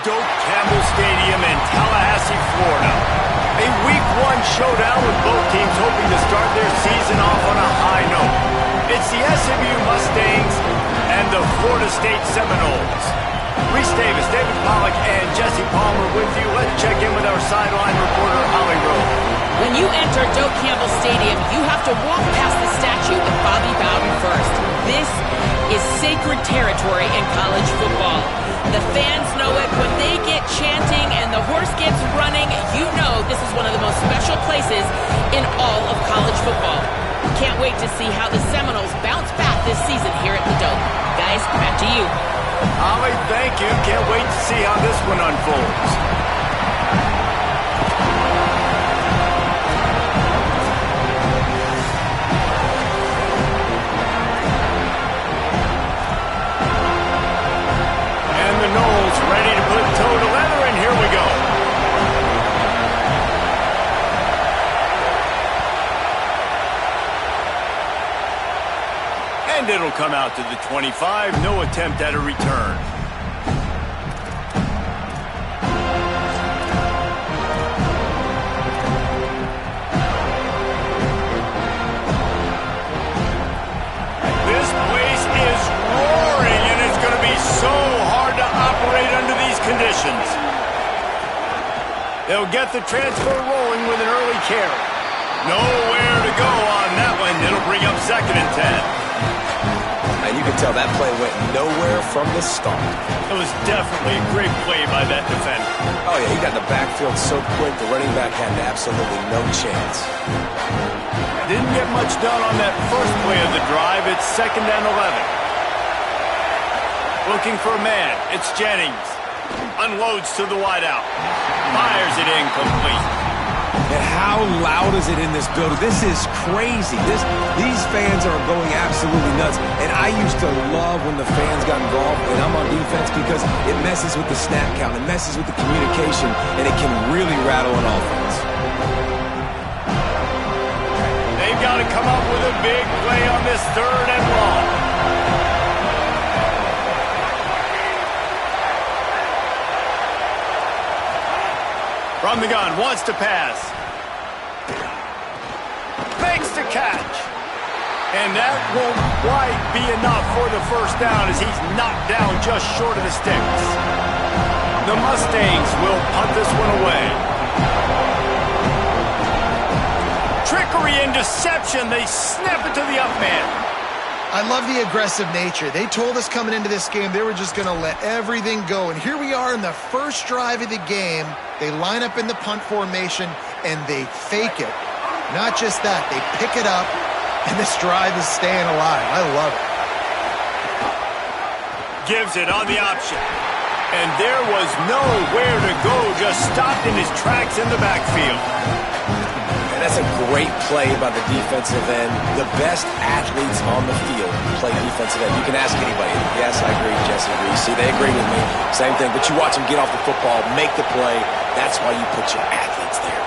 Doak Campbell Stadium in Tallahassee, Florida. A Week 1 showdown with both teams hoping to start their season off on a high note. It's the SMU Mustangs and the Florida State Seminoles. Reese Davis, David Pollack, and Jesse Palmer with you. Let's check in with our sideline reporter, Holly Rowe. When you enter Doak Campbell Stadium, you have to walk past the statue of Bobby Bowden first. This is sacred territory in college football. The fans know it. When they get chanting and the horse gets running, you know this is one of the most special places in all of college football. Can't wait to see how the Seminoles bounce back this season here at the Doak. Guys, back to you. Holly, thank you. Can't wait to see how this one unfolds. Ready to put toe to leather, and here we go. And it'll come out to the 25. No attempt at a return. This place is roaring, and it's going to be so hard to operate under these conditions. They'll get the transfer rolling with an early carry. Nowhere to go on that one. It'll bring up 2nd and 10. And you can tell that play went nowhere from the start. It was definitely a great play by that defender. Oh, yeah, he got in the backfield so quick, the running back had absolutely no chance. Didn't get much done on that first play of the drive. It's 2nd and 11. Looking for a man. It's Jennings. Unloads to the wideout. Fires it incomplete. And how loud is it in this building? This is crazy. These fans are going absolutely nuts. And I used to love when the fans got involved, and I'm on defense, because it messes with the snap count. It messes with the communication, and it can really rattle an offense. They've got to come up with a big play on this 3rd and long. From the gun, wants to pass. Fakes to catch. And that won't quite be enough for the first down as he's knocked down just short of the sticks. The Mustangs will punt this one away. Trickery and deception. They snap it to the up man. I love the aggressive nature. They told us coming into this game they were just going to let everything go. And here we are in the first drive of the game. They line up in the punt formation, and they fake it. Not just that, they pick it up, and this drive is staying alive. I love it. Gives it on the option. And there was nowhere to go, just stopped in his tracks in the backfield. And that's a great play by the defensive end. The best athletes on the field play defensive end. You can ask anybody. Yes, I agree, Jesse Reese. See, they agree with me. Same thing. But you watch them get off the football, make the play. That's why you put your athletes there.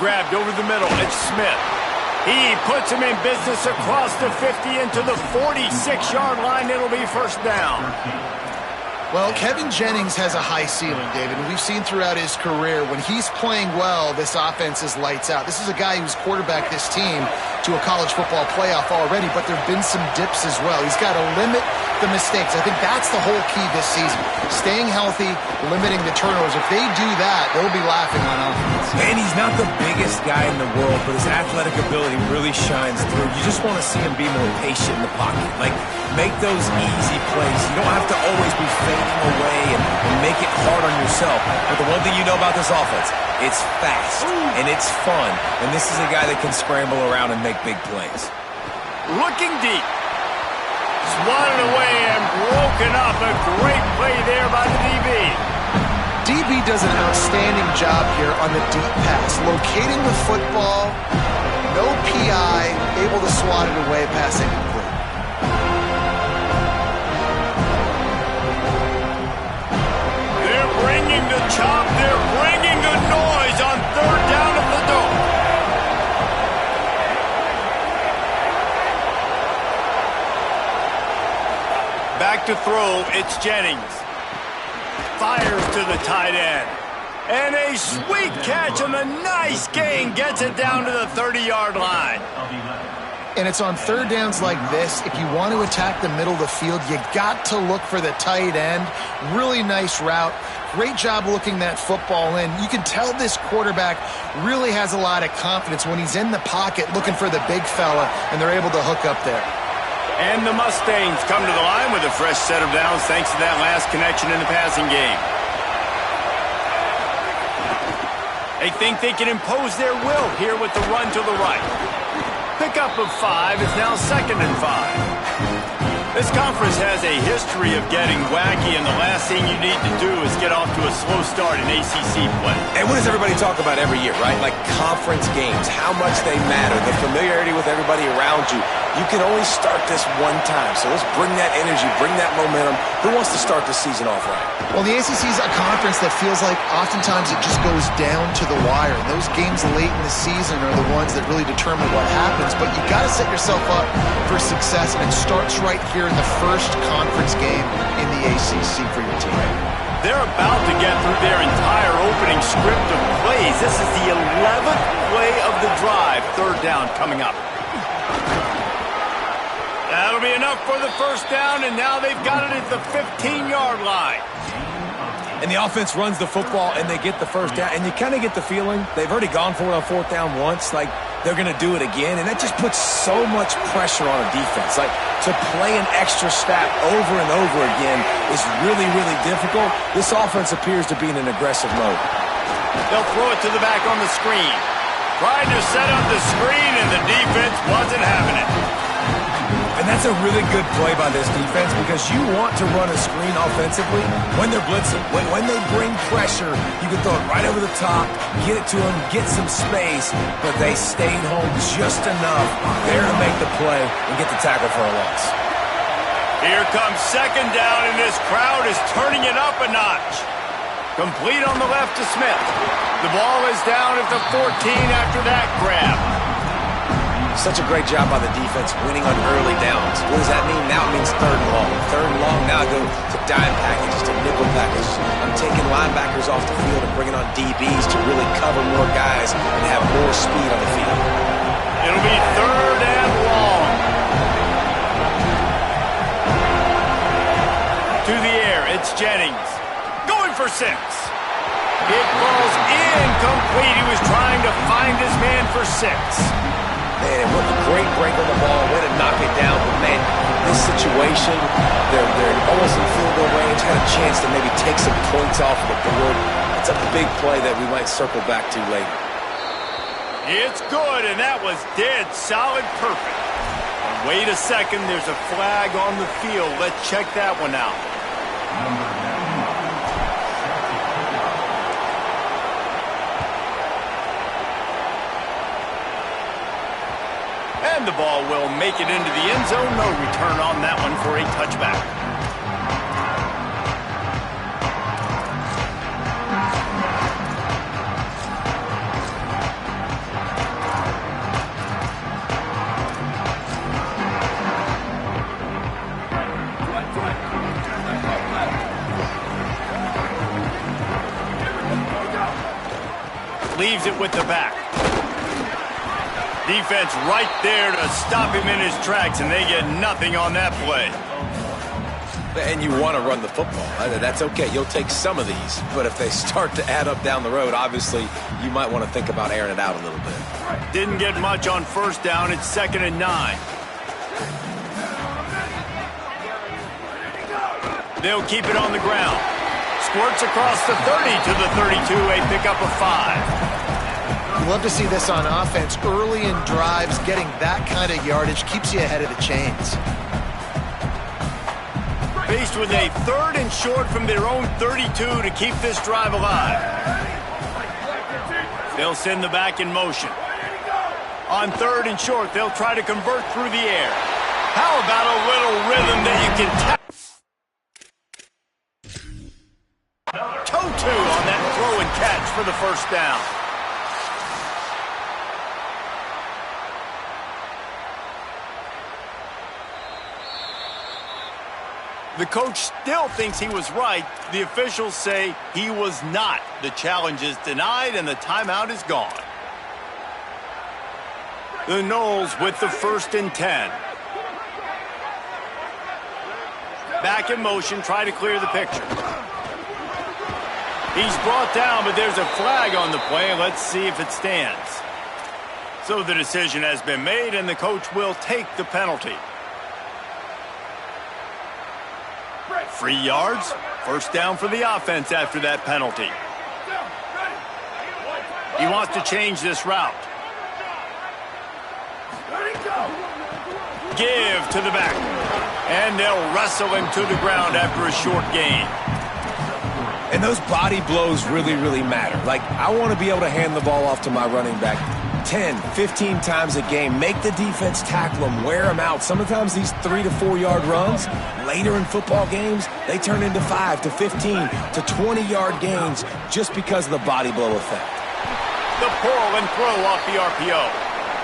Grabbed over the middle. It's Smith. He puts him in business across the 50 into the 46-yard line. It'll be first down. Well, Kevin Jennings has a high ceiling, David, and we've seen throughout his career when he's playing well, this offense is lights out. This is a guy who's quarterbacked this team to a college football playoff already, but there have been some dips as well. He's got to limit the mistakes. I think that's the whole key this season. Staying healthy, limiting the turnovers. If they do that, they'll be laughing on offense. And he's not the biggest guy in the world, but his athletic ability really shines through. You just want to see him be more patient in the pocket. Like, make those easy plays. You don't have to always be fading away and make it hard on yourself. But the one thing you know about this offense, it's fast and it's fun. And this is a guy that can scramble around and make big plays. Looking deep. Swatted away and broken up. A great play there by the DB. DB does an outstanding job here on the deep pass. Locating the football, no PI, able to swat it away, passing complete. They're bringing the chop. They're bringing the noise on 3rd down at the Doak. Back to throw, it's Jennings. Fires to the tight end. And a sweet catch on the nice gain. Gets it down to the 30-yard line. And it's on third downs like this. If you want to attack the middle of the field, you got to look for the tight end. Really nice route. Great job looking that football in. You can tell this quarterback really has a lot of confidence when he's in the pocket looking for the big fella, and they're able to hook up there. And the Mustangs come to the line with a fresh set of downs thanks to that last connection in the passing game. They think they can impose their will here with the run to the right. Pickup of 5 is now 2nd and 5. This conference has a history of getting wacky, and the last thing you need to do is get off to a slow start in ACC play. And what does everybody talk about every year, right? Like conference games, how much they matter, the familiarity with everybody around you. You can only start this one time, so let's bring that energy, bring that momentum. Who wants to start the season off right? Well, the ACC is a conference that feels like oftentimes it just goes down to the wire. And those games late in the season are the ones that really determine what happens. But you got to set yourself up for success, and it starts right here in the first conference game in the ACC for your team. They're about to get through their entire opening script of plays. This is the 11th play of the drive. Third down coming up. That'll be enough for the first down, and now they've got it at the 15-yard line. And the offense runs the football, and they get the first down. And you kind of get the feeling they've already gone for it on fourth down once. Like, they're going to do it again. And that just puts so much pressure on a defense. Like, to play an extra snap over and over again is really, really difficult. This offense appears to be in an aggressive mode. They'll throw it to the back on the screen. Tried to set up the screen, and the defense wasn't having it. And that's a really good play by this defense because you want to run a screen offensively when they're blitzing. When they bring pressure, you can throw it right over the top, get it to them, get some space, but they stayed home just enough there to make the play and get the tackle for a loss. Here comes second down, and this crowd is turning it up a notch. Complete on the left to Smith. The ball is down at the 14 after that grab. Such a great job by the defense winning on early downs. What does that mean? Now it means third and long. Third and long, now I go to dime packages, to nickel packages. I'm taking linebackers off the field and bringing on DBs to really cover more guys and have more speed on the field. It'll be third and long. To the air, it's Jennings. Going for 6. It falls incomplete. He was trying to find his man for 6. Man, what a great break on the ball. Way to knock it down. But, man, this situation, they're almost in field goal range. Had a chance to maybe take some points off of the board. It's a big play that we might circle back to later. It's good, and that was dead solid perfect. And wait a second. There's a flag on the field. Let's check that one out. And the ball will make it into the end zone. No return on that one for a touchback. Leaves it with the back. Defense right there to stop him in his tracks, and they get nothing on that play. And you want to run the football. That's okay. You'll take some of these. But if they start to add up down the road, obviously, you might want to think about airing it out a little bit. Didn't get much on first down. It's 2nd and 9. They'll keep it on the ground. Squirts across the 30 to the 32, a pickup of 5. You love to see this on offense. Early in drives, getting that kind of yardage keeps you ahead of the chains. Faced with a 3rd and short from their own 32 to keep this drive alive. They'll send the back in motion. On 3rd and short, they'll try to convert through the air. How about a little rhythm that you can tap? Toe-to on that throw and catch for the first down. The coach still thinks he was right. The officials say he was not. The challenge is denied and the timeout is gone. The Noles with the 1st and 10. Back in motion, try to clear the picture. He's brought down, but there's a flag on the play. Let's see if it stands. So the decision has been made, and the coach will take the penalty. 3 yards, 1st down for the offense after that penalty. He wants to change this route. Give to the back. And they'll wrestle him to the ground after a short gain. And those body blows really, really matter. Like, I want to be able to hand the ball off to my running back 10, 15 times a game. Make the defense tackle them, wear them out. Sometimes these 3 to 4 yard runs, later in football games, they turn into 5 to 15 to 20 yard gains just because of the body blow effect. The pull and throw off the RPO.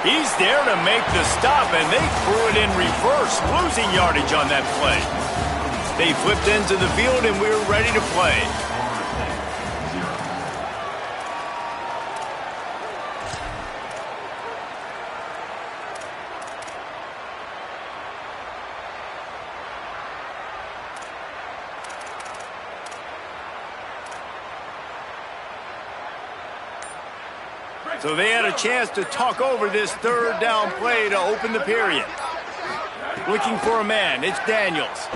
He's there to make the stop, and they threw it in reverse, losing yardage on that play. They flipped into the field, and we're ready to play. So they had a chance to talk over this 3rd down play to open the period. Looking for a man, it's Daniels.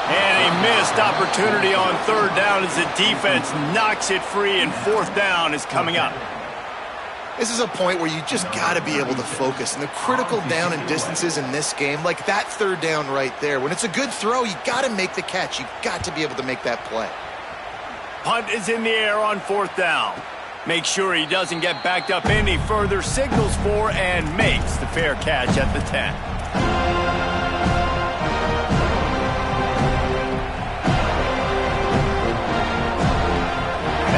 And a missed opportunity on 3rd down as the defense knocks it free, and 4th down is coming up. This is a point where you just got to be able to focus. And the critical down and distances in this game, like that 3rd down right there, when it's a good throw, you got to make the catch. You got to be able to make that play. Punt is in the air on 4th down. Make sure he doesn't get backed up any further, signals for and makes the fair catch at the 10.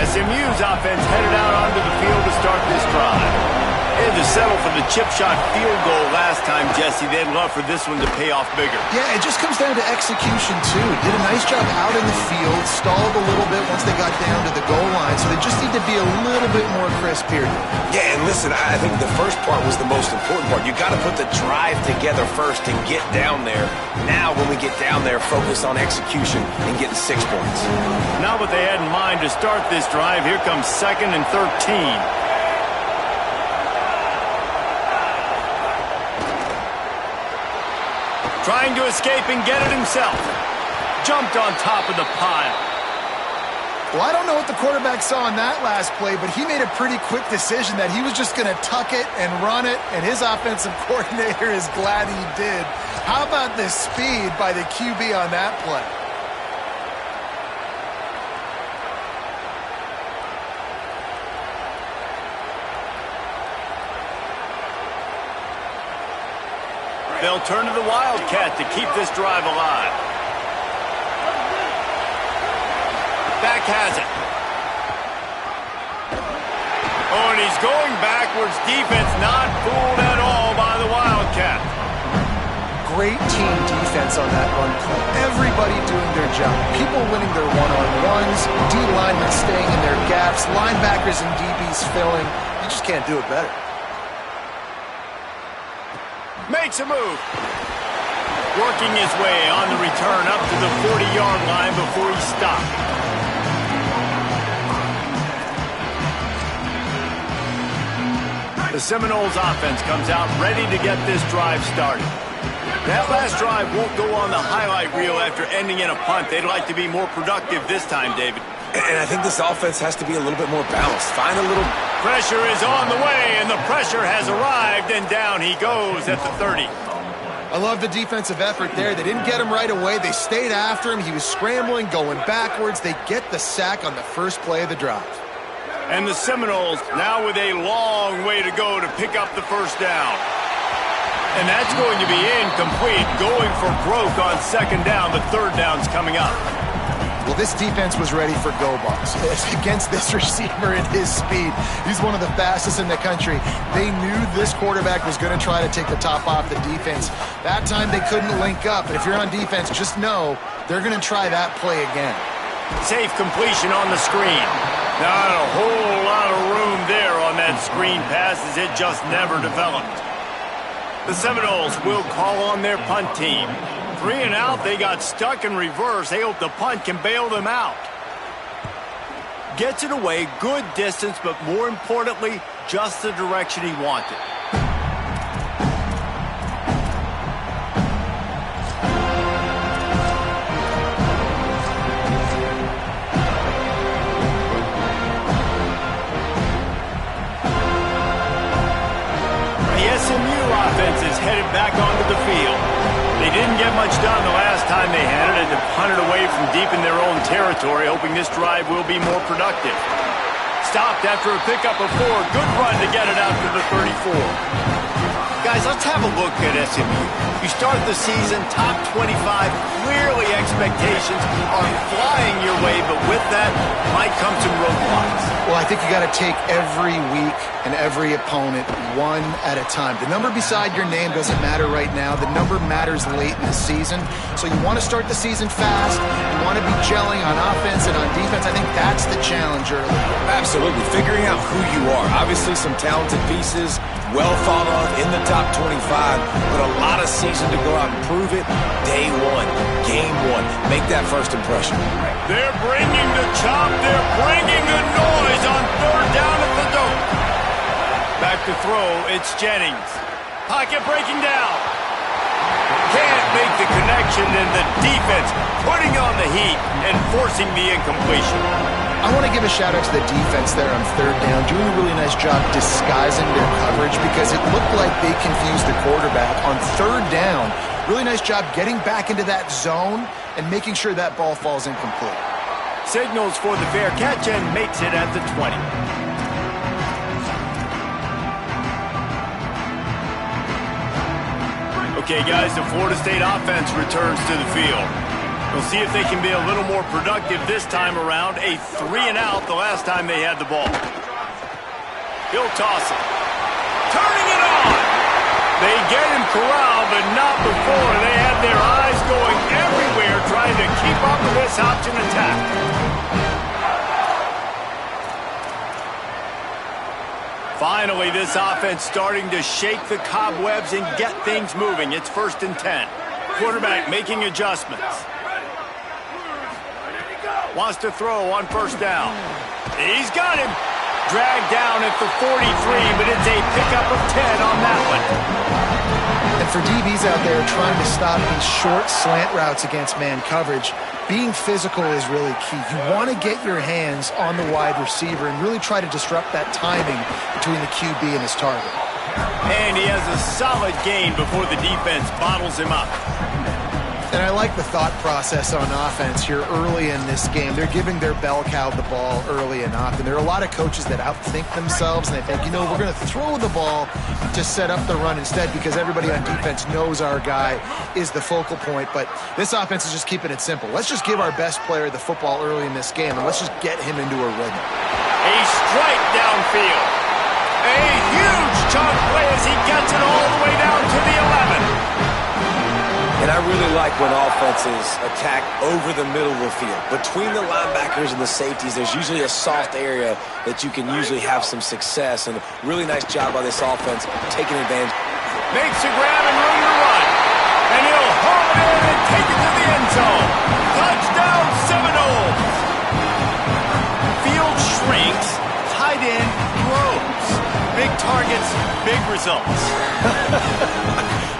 SMU's offense headed out onto the field to start this drive. They had to settle for the chip shot field goal last time, Jesse. They'd love for this one to pay off bigger. Yeah, it just comes down to execution, too. Did a nice job out in the field, stalled a little bit once they got down to the goal line, so they just need to be a little bit more crisp here. Yeah, and listen, I think the first part was the most important part. You got to put the drive together first and get down there. Now, when we get down there, focus on execution and getting 6 points. Not what they had in mind to start this drive. Here comes 2nd and 13. Trying to escape and get it himself. Jumped on top of the pile. Well, I don't know what the quarterback saw in that last play, but he made a pretty quick decision that he was just going to tuck it and run it, and his offensive coordinator is glad he did. How about the speed by the QB on that play? They'll turn to the Wildcat to keep this drive alive. Back has it. Oh, and he's going backwards. Defense not fooled at all by the Wildcat. Great team defense on that run play. Everybody doing their job. People winning their one-on-ones, D linemen staying in their gaps, linebackers and DBs filling. You just can't do it better. Makes a move. Working his way on the return up to the 40-yard line before he stopped. The Seminoles offense comes out ready to get this drive started. That last drive won't go on the highlight reel after ending in a punt. They'd like to be more productive this time, David. And I think this offense has to be a little bit more balanced. Find a little... Pressure is on the way, and the pressure has arrived, and down he goes at the 30. I love the defensive effort there. They didn't get him right away. They stayed after him. He was scrambling, going backwards. They get the sack on the first play of the drive. And the Seminoles now with a long way to go to pick up the 1st down. And that's going to be incomplete. Going for broke on 2nd down. The 3rd down's coming up. Well, this defense was ready for go balls against this receiver at his speed. He's one of the fastest in the country. They knew this quarterback was going to try to take the top off the defense. That time they couldn't link up. And if you're on defense, just know they're going to try that play again. Safe completion on the screen. Not a whole lot of room there on that screen pass as it just never developed. The Seminoles will call on their punt team. 3 and out, they got stuck in reverse. They hope the punt can bail them out. Gets it away, good distance, but more importantly, just the direction he wanted. Is headed back onto the field. They didn't get much done the last time they had it, and to punt it away from deep in their own territory, hoping this drive will be more productive. Stopped after a pickup of 4. Good run to get it out to the 34. Guys, let's have a look at SMU. You start the season top 25. Clearly expectations are flying your way, but with that might come some roadblocks. Well, I think you got to take every week and every opponent one at a time. The number beside your name doesn't matter right now. The number matters late in the season. So you want to start the season fast. You want to be gelling on offense and on defense. I think that's the challenge early. Absolutely. Figuring out who you are. Obviously some talented pieces, well thought of in the top 25, but a lot of season to go out and prove it. Day one, game one. Make that first impression. They're bringing the chop. They're bringing the noise on 3rd down at the Doak. Back to throw, it's Jennings. Pocket breaking down. Can't make the connection, and the defense putting on the heat and forcing the incompletion. I want to give a shout out to the defense there on 3rd down, doing a really nice job disguising their coverage because it looked like they confused the quarterback on 3rd down. Really nice job getting back into that zone and making sure that ball falls incomplete. Signals for the fair catch and makes it at the 20. Okay, guys, the Florida State offense returns to the field. We'll see if they can be a little more productive this time around. A 3 and out the last time they had the ball. He'll toss it. Turning it on! They get him corralled, but not before. They had their eyes going everywhere trying to keep up with this option attack. Finally, this offense starting to shake the cobwebs and get things moving. It's 1st and 10. Quarterback making adjustments. Wants to throw on 1st down. He's got him. Dragged down at the 43, but it's a pickup of 10 on that one. And for DBs out there trying to stop these short slant routes against man coverage, being physical is really key. You want to get your hands on the wide receiver and really try to disrupt that timing between the QB and his target. And he has a solid gain before the defense bottles him up. And I like the thought process on offense here early in this game. They're giving their bell cow the ball early and often. There are a lot of coaches that outthink themselves, and they think, you know, we're going to throw the ball to set up the run instead because everybody on defense knows our guy is the focal point. But this offense is just keeping it simple. Let's just give our best player the football early in this game, and let's just get him into a rhythm. A strike downfield. A huge chunk play as he gets it all the way down to the 11. And I really like when offenses attack over the middle of the field. Between the linebackers and the safeties, there's usually a soft area that you can usually have some success. And a really nice job by this offense taking advantage. Makes a grab and room to run. And he'll haul it in and take it to the end zone. Touchdown Seminoles. Field shrinks. Tight end grows. Big targets, big results.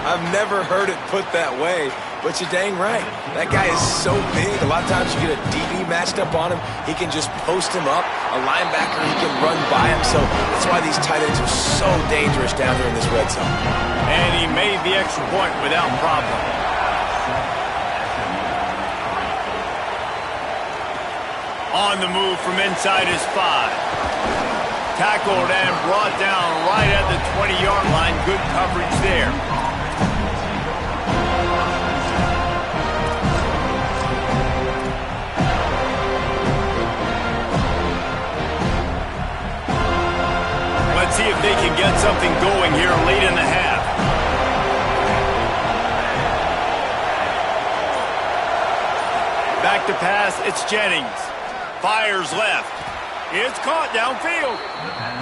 I've never heard it put that way, but you're dang right. That guy is so big. A lot of times you get a DB matched up on him. He can just post him up. A linebacker, he can run by him. So that's why these tight ends are so dangerous down here in this red zone. And he made the extra point without problem. On the move from inside his 5. Tackled and brought down right at the 20-yard line. Good coverage there. see if they can get something going here late in the half. Back to pass, it's Jennings. Fires left. It's caught downfield.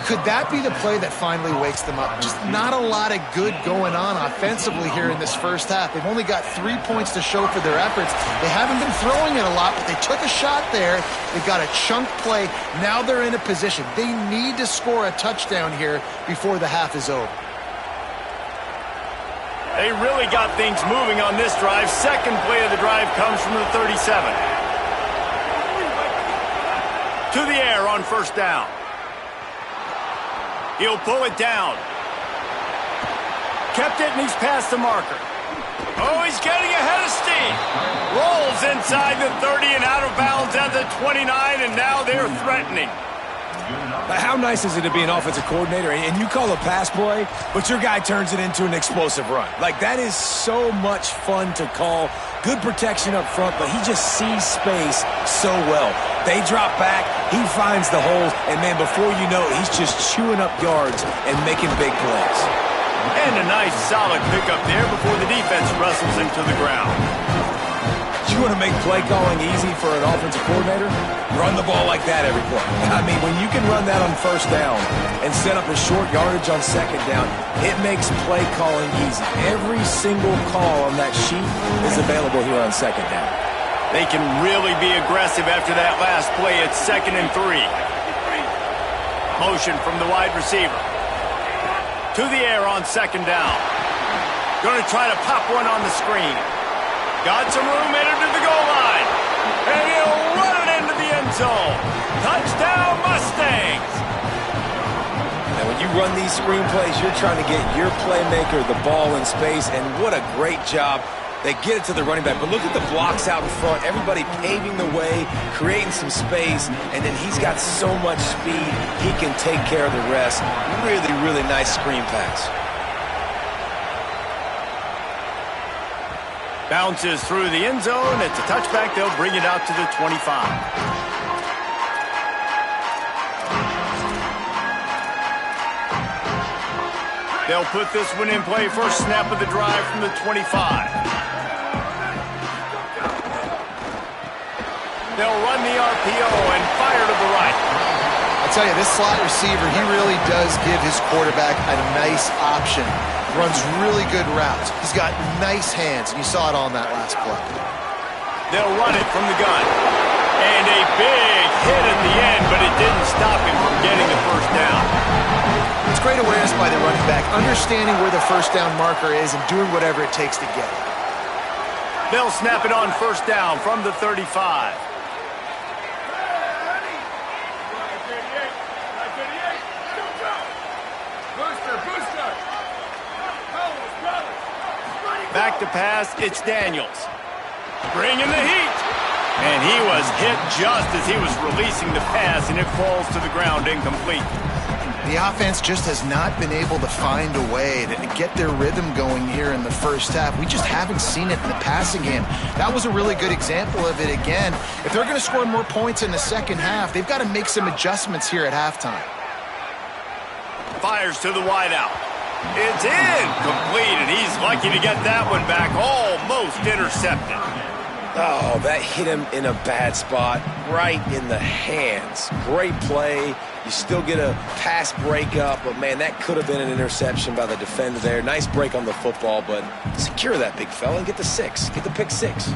Could that be the play that finally wakes them up? Just not a lot of good going on offensively here in this first half. They've only got 3 points to show for their efforts. They haven't been throwing it a lot, but they took a shot there. They got a chunk play. Now they're in a position. They need to score a touchdown here before the half is over. They really got things moving on this drive. Second play of the drive comes from the 37. To the air on first down. He'll pull it down. Kept it, and he's past the marker. Oh, he's getting ahead of steam. Rolls inside the 30 and out of bounds at the 29, and now they're threatening. How nice is it to be an offensive coordinator and you call a pass play, but your guy turns it into an explosive run? Like, that is so much fun to call. Good protection up front, but he just sees space so well. They drop back, he finds the holes, and man, before you know it, he's just chewing up yards and making big plays. And a nice solid pickup there before the defense wrestles into the ground. You want to make play calling easy for an offensive coordinator? Run the ball like that every play. I mean, when you can run that on first down and set up a short yardage on second down, it makes play calling easy. Every single call on that sheet is available here on second down. They can really be aggressive after that last play. It's 2nd and 3. Motion from the wide receiver. To the air on second down. Going to try to pop one on the screen. Got some room, headed to the goal line. And he'll run it into the end zone. Touchdown, Mustangs. And when you run these screen plays, you're trying to get your playmaker the ball in space, and what a great job. They get it to the running back, but look at the blocks out in front. Everybody paving the way, creating some space, and then he's got so much speed, he can take care of the rest. Really, really nice screen pass. Bounces through the end zone. It's a touchback. They'll bring it out to the 25. They'll put this one in play. First snap of the drive from the 25. They'll run the RPO and fire to the right. I'll tell you, this slot receiver, he really does give his quarterback a nice option. Runs really good routes. He's got nice hands, and you saw it on that last play. They'll run it from the gun. And a big hit in the end, but it didn't stop him from getting the first down. It's great awareness by the running back, understanding where the first down marker is and doing whatever it takes to get it. They'll snap it on first down from the 35. Back to pass, it's Daniels. Bringing the heat. And he was hit just as he was releasing the pass, and it falls to the ground incomplete. The offense just has not been able to find a way to get their rhythm going here in the first half. We just haven't seen it in the passing game. That was a really good example of it again. If they're going to score more points in the second half, they've got to make some adjustments here at halftime. Fires to the wideout. It's incomplete, and he's lucky to get that one back. Almost intercepted. Oh, that hit him in a bad spot, right in the hands. Great play. You still get a pass breakup, but, man, that could have been an interception by the defender there. Nice break on the football, but secure that big fella and get the 6. Get the pick 6.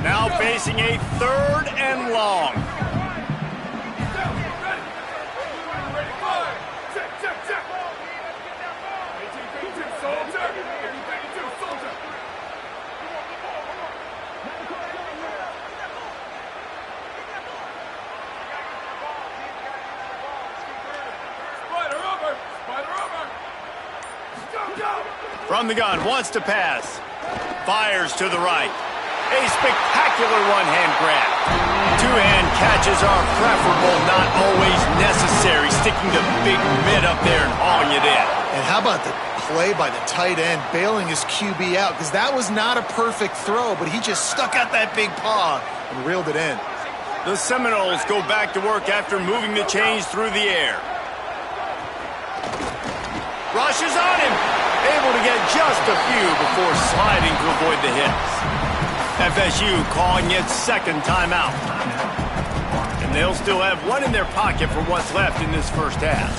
Now facing a 3rd and long. From the gun, wants to pass. Fires to the right. A spectacular one-hand grab. Two-hand catches are preferable, not always necessary. Sticking the big mitt up there and hauling it in. And how about the play by the tight end, bailing his QB out? Because that was not a perfect throw, but he just stuck out that big paw and reeled it in. The Seminoles go back to work after moving the chains through the air. Rushes on him. Able to get just a few before sliding to avoid the hits. FSU calling its second timeout. And they'll still have one in their pocket for what's left in this first half.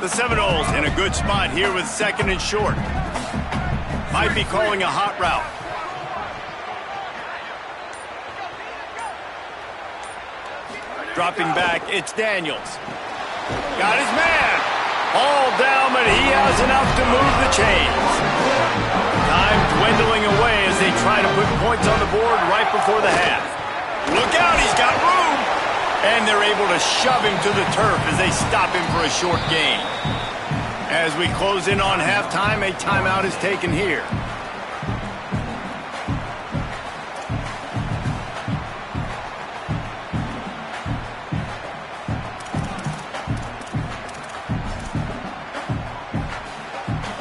The Seminoles in a good spot here with second and short. Might be calling a hot route. Dropping back, it's Daniels. Got his man. All down, but he has enough to move the chains. Time dwindling away as they try to put points on the board right before the half. Look out, he's got room. And they're able to shove him to the turf as they stop him for a short gain. As we close in on halftime, a timeout is taken here.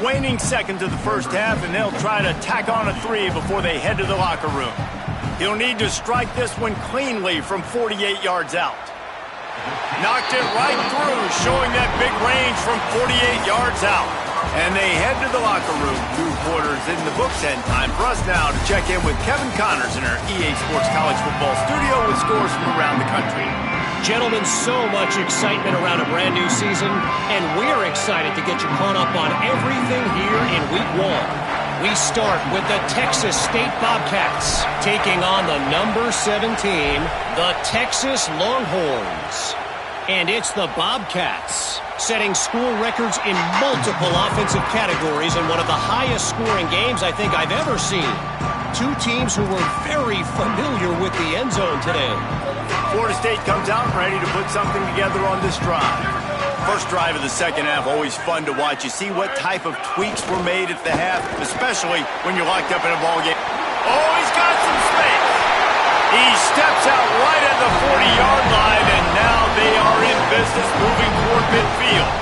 Waning second to the first half, and they'll try to tack on a three before they head to the locker room. He'll need to strike this one cleanly from 48 yards out. Knocked it right through, showing that big range from 48 yards out. And they head to the locker room. 2 quarters in the books, and time for us now to check in with Kevin Connors in our EA Sports College Football studio with scores from around the country. Gentlemen, so much excitement around a brand new season, and we're excited to get you caught up on everything here in Week 1. We start with the Texas State Bobcats taking on the number 17, the Texas Longhorns. And it's the Bobcats setting school records in multiple offensive categories in one of the highest scoring games I think I've ever seen. 2 teams who were very familiar with the end zone today. Florida State comes out ready to put something together on this drive. First drive of the second half, always fun to watch. You see what type of tweaks were made at the half, especially when you're locked up in a ball game. Oh, he's got some space. He steps out right at the 40-yard line, and now they are in business moving toward midfield.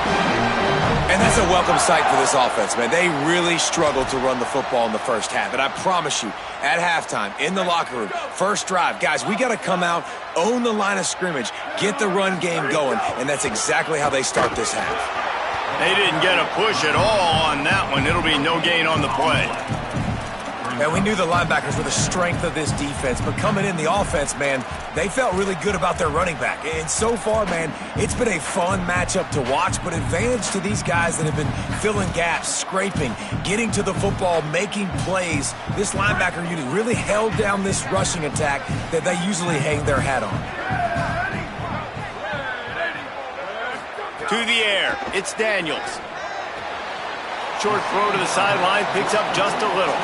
And that's a welcome sight for this offense, man. They really struggled to run the football in the first half. And I promise you, at halftime, in the locker room, first drive, guys, we got to come out, own the line of scrimmage, get the run game going, and that's exactly how they start this half. They didn't get a push at all on that one. It'll be no gain on the play. And we knew the linebackers were the strength of this defense, but coming in the offense, man, they felt really good about their running back. And so far, man, it's been a fun matchup to watch, but advantage to these guys that have been filling gaps, scraping, getting to the football, making plays. This linebacker unit really held down this rushing attack that they usually hang their hat on. To the air, it's Daniels. Short throw to the sideline, picks up just a little.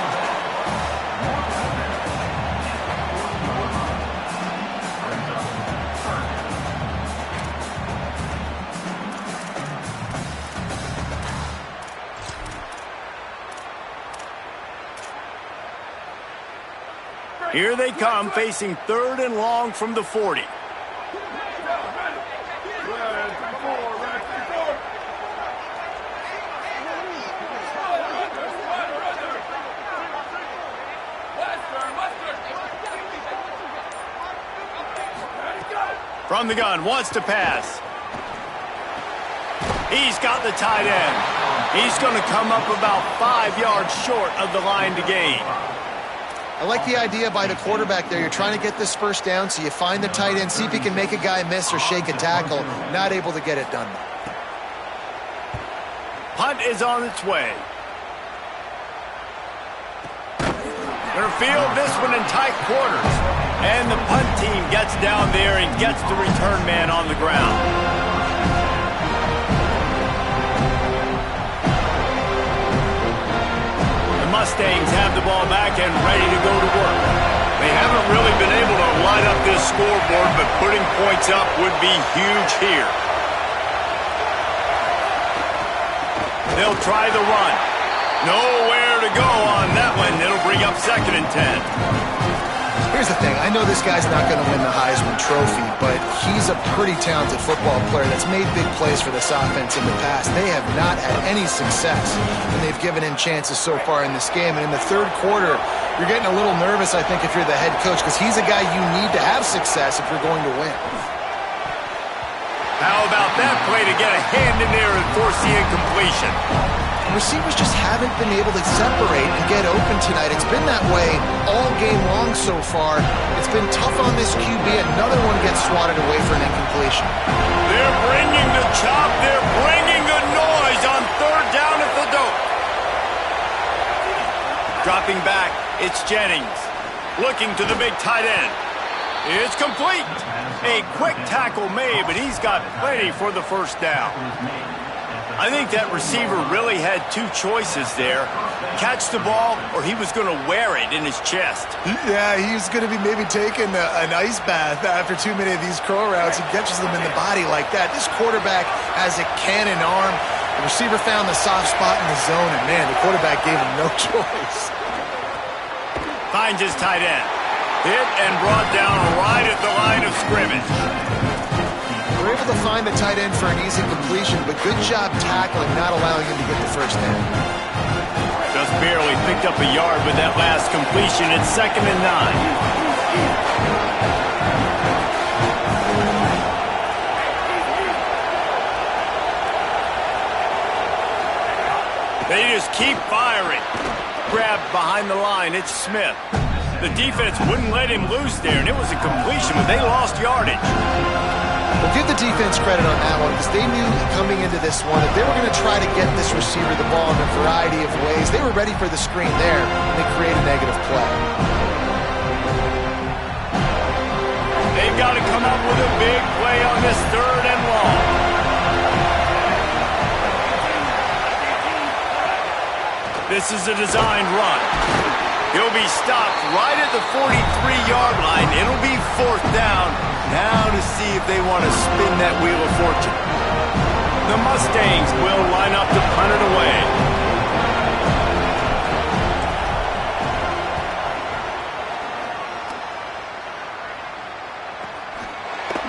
Here they come, facing 3rd and long from the 40. From the gun, wants to pass. He's got the tight end. He's going to come up about 5 yards short of the line to gain. I like the idea by the quarterback there. You're trying to get this first down, so you find the tight end, see if he can make a guy miss or shake a tackle. Not able to get it done. Punt is on its way. Going to field this one in tight quarters. And the punt team gets down there and gets the return man on the ground. Mustangs have the ball back and ready to go to work. They haven't really been able to light up this scoreboard, but putting points up would be huge here. They'll try the run. Nowhere to go on that one. It'll bring up 2nd and 10. Here's the thing. I know this guy's not going to win the Heisman Trophy, but he's a pretty talented football player that's made big plays for this offense in the past. They have not had any success when they've given him chances so far in this game. And in the third quarter, you're getting a little nervous, I think, if you're the head coach, because he's a guy you need to have success if you're going to win. How about that play to get a hand in there and force the incompletion? Receivers just haven't been able to separate and get open tonight. It's been that way all game long so far. It's been tough on this QB. Another one gets swatted away for an incompletion. They're bringing the chop. They're bringing the noise on third down at the dope. Dropping back, it's Jennings. Looking to the big tight end. It's complete. A quick tackle made, but he's got plenty for the first down. I think that receiver really had two choices there. Catch the ball, or he was going to wear it in his chest. Yeah, he's going to be maybe taking an ice bath after too many of these curl routes. He catches them in the body like that. This quarterback has a cannon arm. The receiver found the soft spot in the zone, and man, the quarterback gave him no choice. Finds his tight end. Hit and brought down right at the line of scrimmage. We're able to find the tight end for an easy completion, but good job tackling, not allowing him to get the first down. Just barely picked up a yard with that last completion. It's 2nd and 9. They just keep firing. Grabbed behind the line, it's Smith. The defense wouldn't let him loose there, and it was a completion, but they lost yardage. Well, give the defense credit on that one, because they knew coming into this one that they were going to try to get this receiver the ball in a variety of ways. They were ready for the screen there, and they created a negative play. They've got to come up with a big play on this 3rd and long. This is a designed run. He'll be stopped right at the 43-yard line. It'll be 4th down. Now to see if they want to spin that wheel of fortune. The Mustangs will line up to punt it away.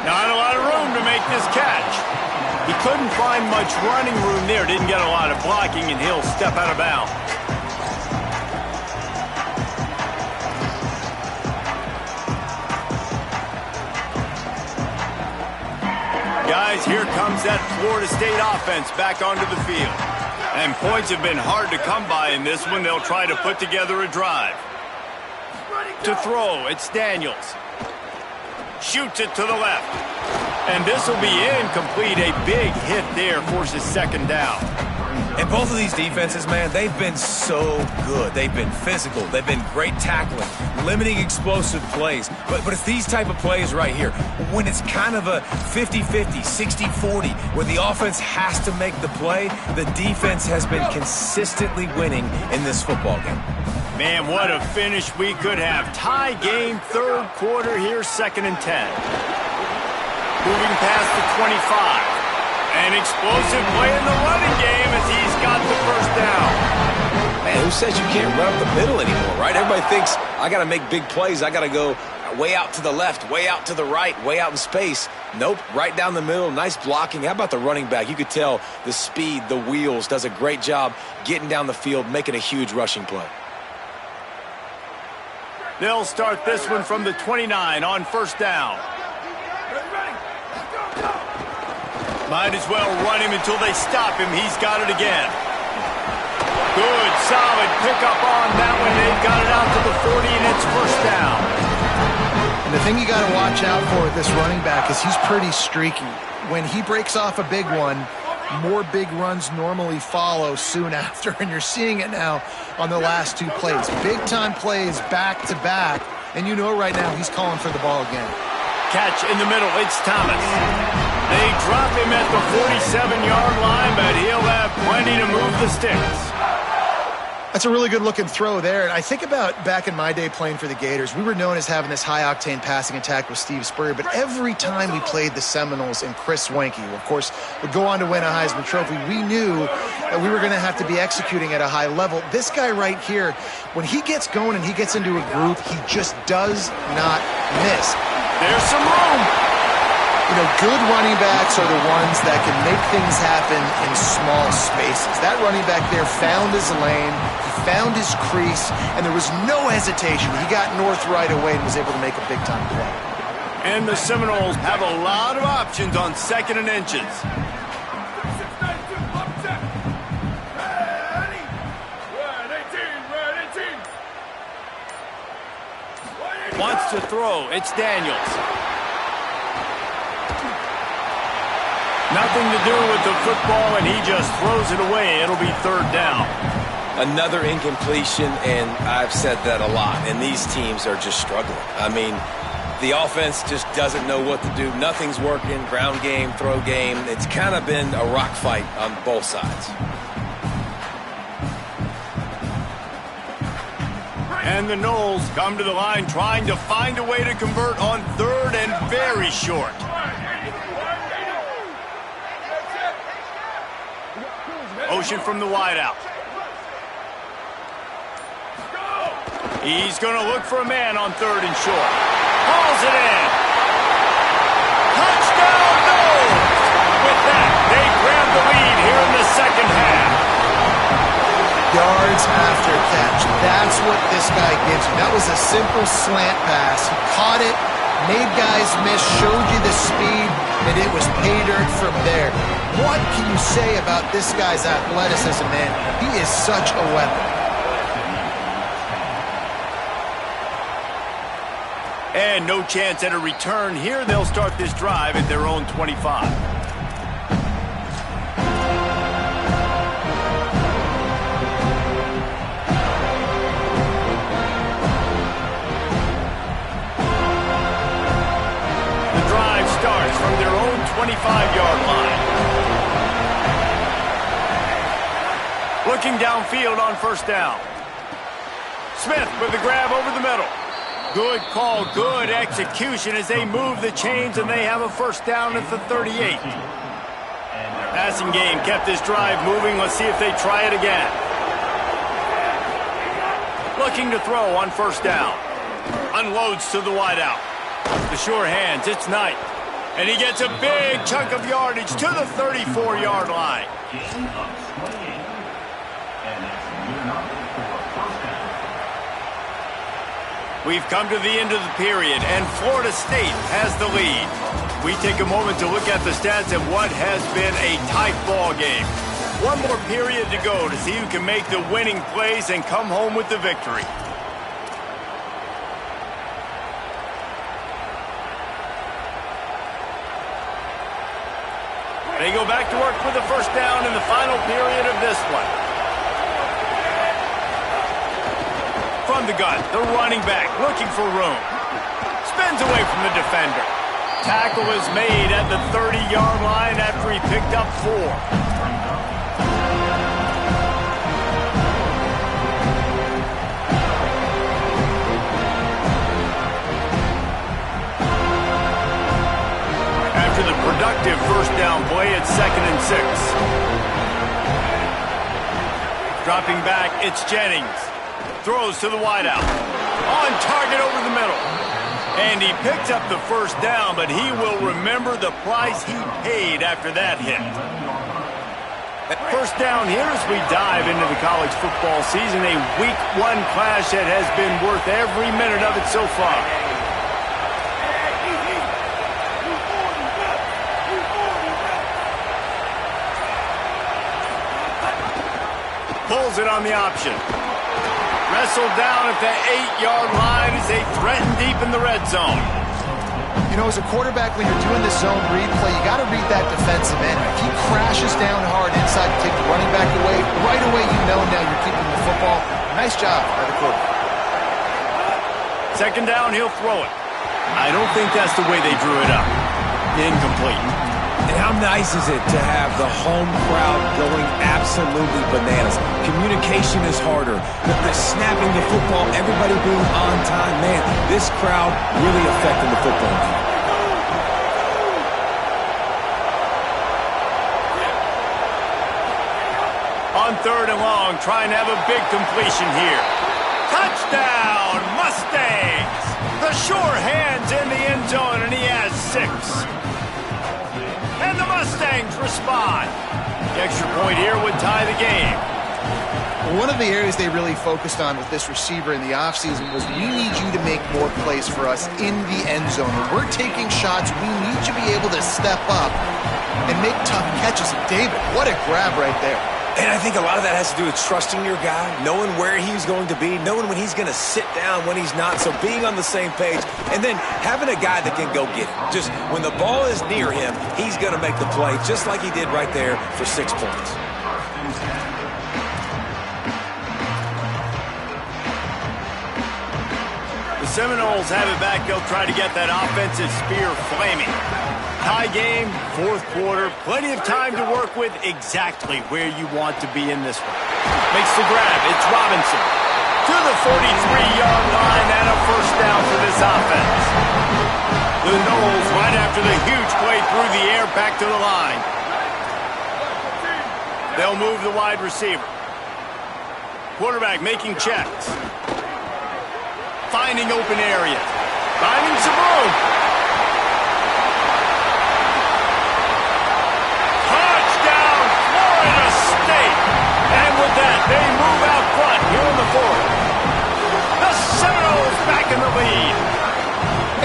Not a lot of room to make this catch. He couldn't find much running room there. Didn't get a lot of blocking, and he'll step out of bounds. Guys, here comes that Florida State offense back onto the field. And points have been hard to come by in this one. They'll try to put together a drive. To throw, it's Daniels. Shoots it to the left. And this will be incomplete. A big hit there forces 2nd down. And both of these defenses, man, they've been so good. They've been physical. They've been great tackling, limiting explosive plays. But it's these type of plays right here, when it's kind of a 50-50, 60-40, where the offense has to make the play, the defense has been consistently winning in this football game. Man, what a finish we could have. Tie game, 3rd quarter here, 2nd and 10. Moving past the 25. An explosive play in the running game as he's got the first down. Man, who says you can't run up the middle anymore, right? Everybody thinks, I got to make big plays. I got to go way out to the left, way out to the right, way out in space. Nope, right down the middle. Nice blocking. How about the running back? You could tell the speed, the wheels, does a great job getting down the field, making a huge rushing play. They'll start this one from the 29 on 1st down. Might as well run him until they stop him. He's got it again. Good, solid pickup on that one. They've got it out to the 40, and it's 1st down. And the thing you got to watch out for with this running back is he's pretty streaky. When he breaks off a big one, more big runs normally follow soon after, and you're seeing it now on the last 2 plays. Big-time plays back-to-back, and you know right now he's calling for the ball again. Catch in the middle, it's Thomas. They drop him at the 47-yard line, but he'll have plenty to move the sticks. That's a really good-looking throw there. And I think about back in my day playing for the Gators, we were known as having this high-octane passing attack with Steve Spurrier, but every time we played the Seminoles and Chris Wenke, who, of course, would go on to win a Heisman Trophy, we knew that we were going to have to be executing at a high level. This guy right here, when he gets going and he gets into a groove, he just does not miss. There's some room. You know, good running backs are the ones that can make things happen in small spaces. That running back there found his lane, he found his crease, and there was no hesitation. He got north right away and was able to make a big-time play. And the Seminoles have a lot of options on 2nd and inches. Wants to throw. It's Daniels. Nothing to do with the football, and he just throws it away. It'll be 3rd down. Another incompletion, and I've said that a lot, and these teams are just struggling. I mean, the offense just doesn't know what to do. Nothing's working, ground game, throw game. It's kind of been a rock fight on both sides. And the Noles come to the line trying to find a way to convert on 3rd and very short. Motion from the wideout. He's going to look for a man on 3rd and short. Hauls it in. Touchdown, Noles! With that, they grab the lead here in the 2nd half. Yards after catch. That's what this guy gives you. That was a simple slant pass. He caught it, made guys miss, showed you the speed, and it was pay dirt from there. What can you say about this guy's athleticism, man? He is such a weapon. And no chance at a return here. They'll start this drive at their own 25. Starts from their own 25-yard line. Looking downfield on 1st down. Smith with the grab over the middle. Good call, good execution as they move the chains, and they have a 1st down at the 38. Passing game kept this drive moving. Let's see if they try it again. Looking to throw on 1st down. Unloads to the wideout. The sure hands, it's Knight. And he gets a big chunk of yardage to the 34-yard line. We've come to the end of the period, and Florida State has the lead. We take a moment to look at the stats of what has been a tight ball game. One more period to go to see who can make the winning plays and come home with the victory. They go back to work with the 1st down in the final period of this one. From the gun, the running back looking for room. Spins away from the defender. Tackle is made at the 30-yard line after he picked up 4. Productive 1st down play at 2nd and 6. Dropping back, it's Jennings. Throws to the wideout. On target over the middle. And he picks up the 1st down, but he will remember the price he paid after that hit. 1st down here as we dive into the college football season. A week 1 clash that has been worth every minute of it so far. Pulls it on the option. Wrestled down at the 8-yard line as they threaten deep in the red zone. You know, as a quarterback, when you're doing this zone read play, you got to read that defensive end. If he crashes down hard inside to take the running back away, right away you know now you're keeping the football. Nice job by the quarterback. 2nd down, he'll throw it. I don't think that's the way they drew it up. Incomplete. And how nice is it to have the home crowd going absolutely bananas? Communication is harder. The snapping the football, everybody being on time. Man, this crowd really affecting the football game. On 3rd and long, trying to have a big completion here. Touchdown, Mustangs! The sure hand's in the end zone, and he has 6. And the Mustangs respond. The extra point here would tie the game. One of the areas they really focused on with this receiver in the offseason was, we need you to make more plays for us in the end zone. When we're taking shots, we need you to be able to step up and make tough catches. And David, what a grab right there. And I think a lot of that has to do with trusting your guy, knowing where he's going to be, knowing when he's going to sit down, when he's not, so being on the same page, and then having a guy that can go get it. Just when the ball is near him, he's going to make the play, just like he did right there for 6 points. The Seminoles have it back. They'll try to get that offensive spear flaming. Tie game, 4th quarter, plenty of time to work with, exactly where you want to be in this one. Makes the grab, it's Robinson. To the 43-yard line and a first down for this offense. The Noles right after the huge play through the air back to the line. They'll move the wide receiver. Quarterback making checks. Finding open areas. Finding some room. They move out front here in the 4th. The Seminoles back in the lead.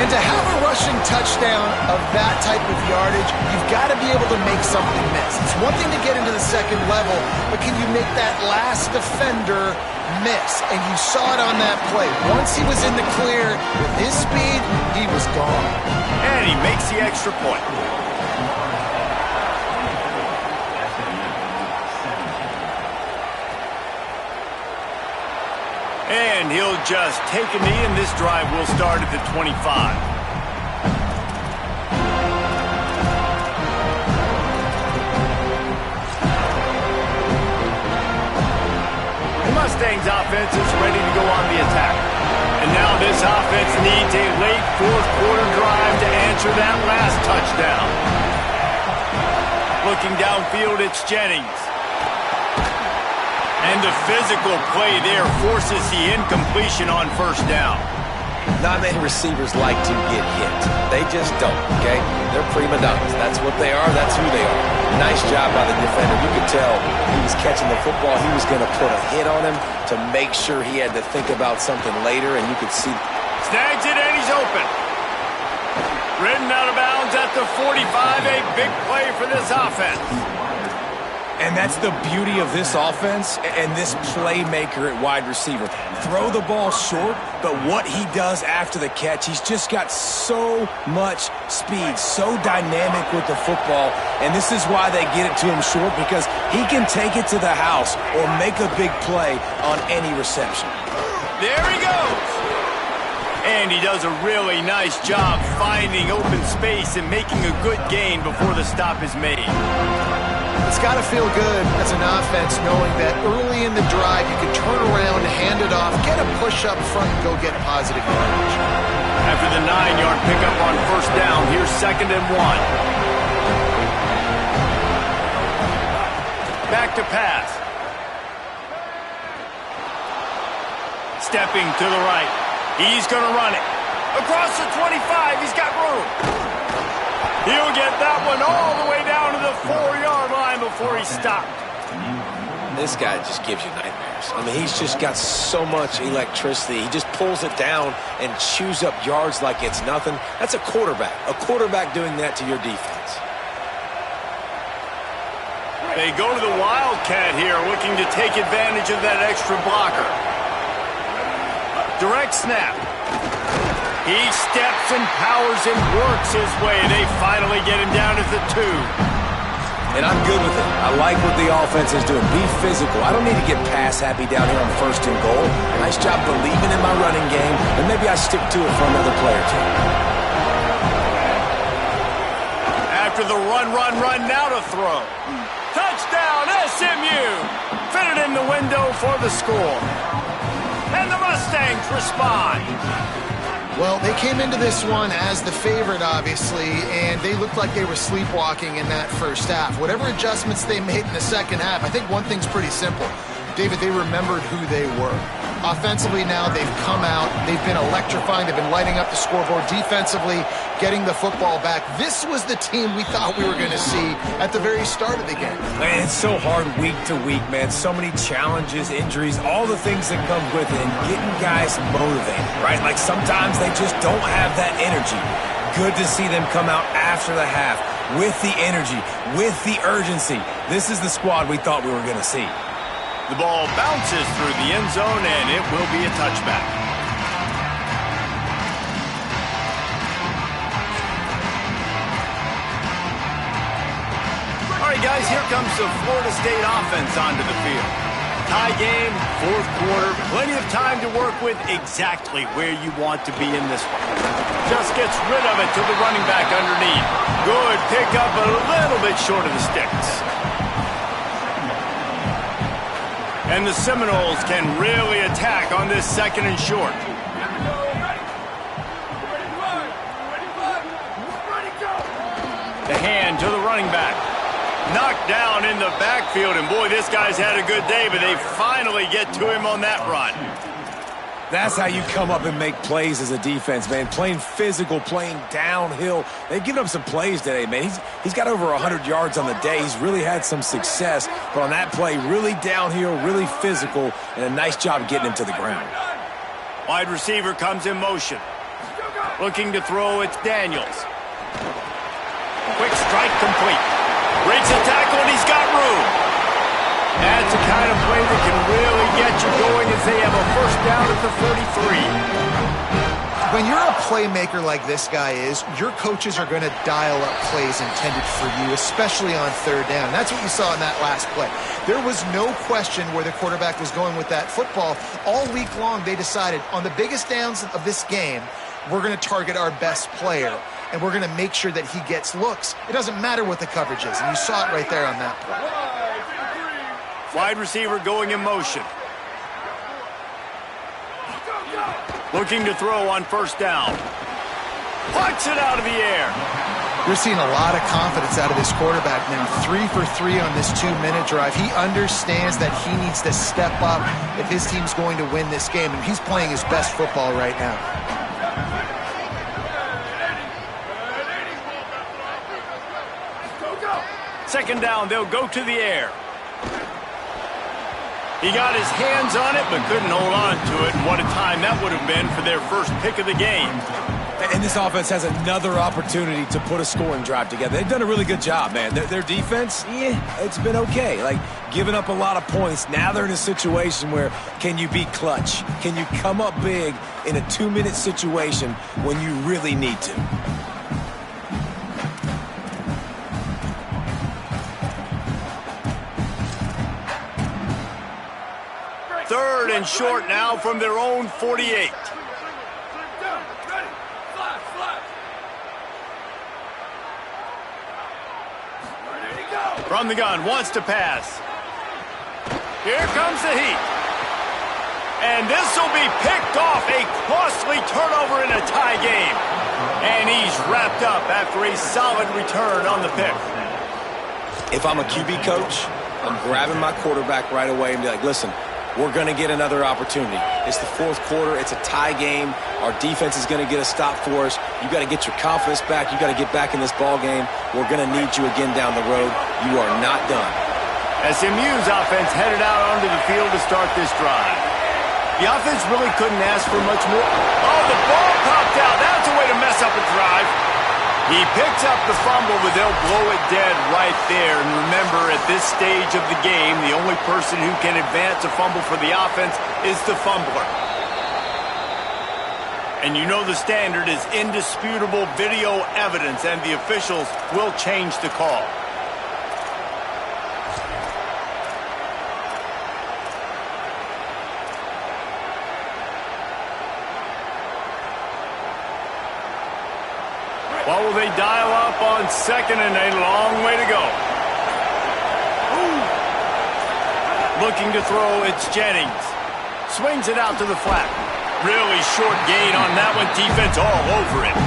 And to have a rushing touchdown of that type of yardage, you've got to be able to make something miss. It's one thing to get into the 2nd level, but can you make that last defender miss? And you saw it on that play. Once he was in the clear, with his speed, he was gone. And he makes the extra point. And he'll just take a knee, and this drive will start at the 25. The Mustangs offense is ready to go on the attack. And now this offense needs a late 4th quarter drive to answer that last touchdown. Looking downfield, it's Jennings. And the physical play there forces the incompletion on 1st down. Not many receivers like to get hit. They just don't, okay? They're prima donnas. That's what they are. That's who they are. Nice job by the defender. You could tell he was catching the football. He was going to put a hit on him to make sure he had to think about something later, and you could see. Snags it, and he's open. Ridden out of bounds at the 45. A big play for this offense. And that's the beauty of this offense and this playmaker at wide receiver. Throw the ball short, but what he does after the catch, he's just got so much speed, so dynamic with the football. And this is why they get it to him short, because he can take it to the house or make a big play on any reception. There he goes. And he does a really nice job finding open space and making a good gain before the stop is made. It's got to feel good as an offense knowing that early in the drive you can turn around, hand it off, get a push up front, and go get positive yardage. After the 9-yard pickup on 1st down, here's 2nd and 1. Back to pass. Stepping to the right. He's going to run it. Across the 25, he's got room. He'll get that one all the way down to the 4-yard line before he stopped. This guy just gives you nightmares. I mean, he's just got so much electricity. He just pulls it down and chews up yards like it's nothing. That's a quarterback doing that to your defense. They go to the Wildcat here, looking to take advantage of that extra blocker. Direct snap. He steps and powers and works his way. They finally get him down at the 2. And I'm good with it. I like what the offense is doing. Be physical. I don't need to get pass happy down here on 1st and goal. Nice job believing in my running game, and maybe I stick to it for another play or two. After the Run, now to throw. Touchdown, SMU! Fitted in the window for the score. And the Mustangs respond. Well, they came into this one as the favorite, obviously, and they looked like they were sleepwalking in that first half. Whatever adjustments they made in the second half, I think one thing's pretty simple. David, they remembered who they were. Offensively now, they've come out. They've been electrifying. They've been lighting up the scoreboard. Defensively, getting the football back. This was the team we thought we were going to see at the very start of the game. Man, it's so hard week to week, man. So many challenges, injuries, all the things that come with it, and getting guys motivated, right? Like sometimes they just don't have that energy. Good to see them come out after the half with the energy, with the urgency. This is the squad we thought we were going to see. The ball bounces through the end zone, and it will be a touchback. All right, guys, here comes the Florida State offense onto the field. Tie game, fourth quarter, plenty of time to work with, exactly where you want to be in this one. Just gets rid of it to the running back underneath. Good pickup, a little bit short of the sticks. And the Seminoles can really attack on this second and short. The hand to the running back. Knocked down in the backfield, and boy, this guy's had a good day, but they finally get to him on that run. That's how you come up and make plays as a defense, man. Playing physical, playing downhill. They've given up some plays today, man. He's got over 100 yards on the day. He's really had some success. But on that play, really downhill, really physical, and a nice job getting him to the ground. Wide receiver comes in motion. Looking to throw, it's Daniels. Quick strike complete. Breaks a tackle, and he's got room. That's the kind of play that can really get you going as they have a first down at the 43. When you're a playmaker like this guy is, your coaches are going to dial up plays intended for you, especially on third down. That's what you saw in that last play. There was no question where the quarterback was going with that football. All week long, they decided on the biggest downs of this game, we're going to target our best player, and we're going to make sure that he gets looks. It doesn't matter what the coverage is, and you saw it right there on that play. Wide receiver going in motion. Looking to throw on first down. Puts it out of the air. You're seeing a lot of confidence out of this quarterback now. 3 for 3 on this 2-minute drive. He understands that he needs to step up if his team's going to win this game, and he's playing his best football right now. Second down, they'll go to the air. He got his hands on it, but couldn't hold on to it. And what a time that would have been for their first pick of the game. And this offense has another opportunity to put a scoring drive together. They've done a really good job, man. Their defense, it's been okay. Like, giving up a lot of points. Now they're in a situation where can you be clutch? Can you come up big in a 2-minute situation when you really need to? Third and short now from their own 48. From the gun, wants to pass. Here comes the heat. And this will be picked off. A costly turnover in a tie game. And he's wrapped up after a solid return on the pick. If I'm a QB coach, I'm grabbing my quarterback right away and be like, listen, we're going to get another opportunity. It's the fourth quarter. It's a tie game. Our defense is going to get a stop for us. You got to get your confidence back. You got to get back in this ball game. We're going to need you again down the road. You are not done. SMU's offense headed out onto the field to start this drive. The offense really couldn't ask for much more. Oh, the ball popped out. That's a way to mess up a drive. He picks up the fumble, but they'll blow it dead right there. And remember, at this stage of the game, the only person who can advance a fumble for the offense is the fumbler. And you know the standard is indisputable video evidence, and the officials will change the call. What will they dial up on second and a long way to go? Looking to throw, it's Jennings. Swings it out to the flat. Really short gain on that one. Defense all over it.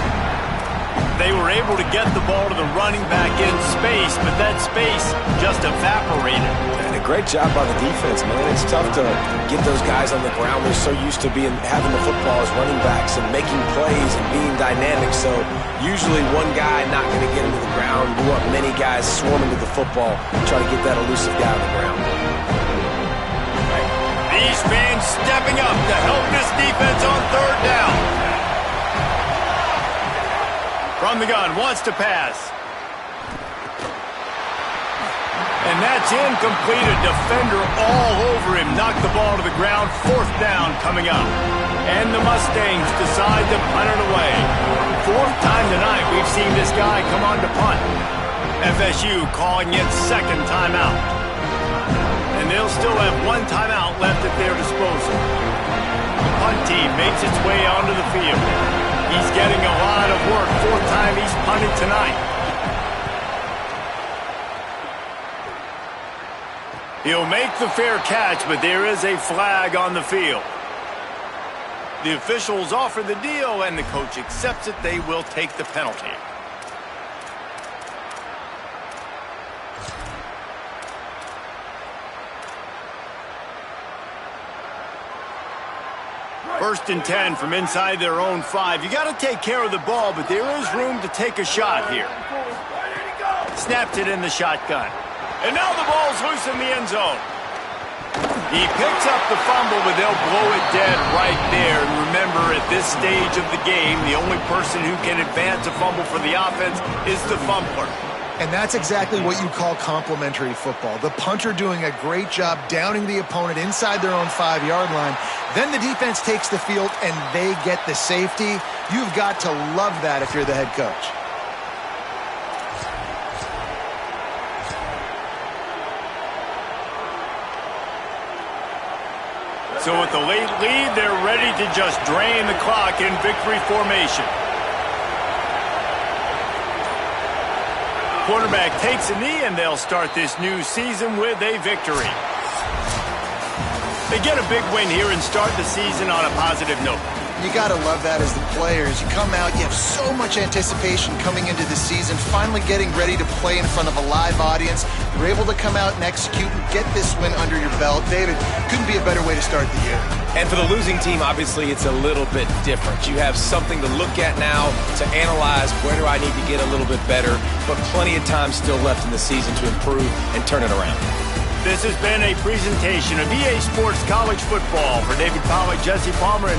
They were able to get the ball to the running back in space, but that space just evaporated. And a great job by the defense, man. It's tough to get those guys on the ground. They're so used to having the football as running backs and making plays and being dynamic. So usually one guy not going to get him to the ground. You want many guys swarming to the football, try to get that elusive guy on the ground. These fans stepping up to help this defense on third down. From the gun, wants to pass. And that's incomplete. A defender all over him. Knocked the ball to the ground. Fourth down coming up. And the Mustangs decide to punt it away. Fourth time tonight we've seen this guy come on to punt. FSU calling it second timeout. And they'll still have one timeout left at their disposal. The punt team makes its way onto the field. He's getting a lot of work. Fourth time he's punted tonight. He'll make the fair catch, but there is a flag on the field. The officials offer the deal, and the coach accepts it. They will take the penalty. First and 10 from inside their own 5. You got to take care of the ball, but there is room to take a shot here. Snapped it in the shotgun. And now the ball's loose in the end zone. He picks up the fumble, but they'll blow it dead right there. And remember, at this stage of the game, the only person who can advance a fumble for the offense is the fumbler. And that's exactly what you call complementary football. The punter doing a great job downing the opponent inside their own 5-yard line. Then the defense takes the field and they get the safety. You've got to love that if you're the head coach. So with the late lead, they're ready to just drain the clock in victory formation. Quarterback takes a knee, and they'll start this new season with a victory. They get a big win here and start the season on a positive note. You got to love that as the players. You come out, you have so much anticipation coming into the season, finally getting ready to play in front of a live audience. You're able to come out and execute and get this win under your belt. David, couldn't be a better way to start the year. And for the losing team, obviously, it's a little bit different. You have something to look at now, to analyze where do I need to get a little bit better, but plenty of time still left in the season to improve and turn it around. This has been a presentation of EA Sports College Football. For David Pollack, Jesse Palmer, and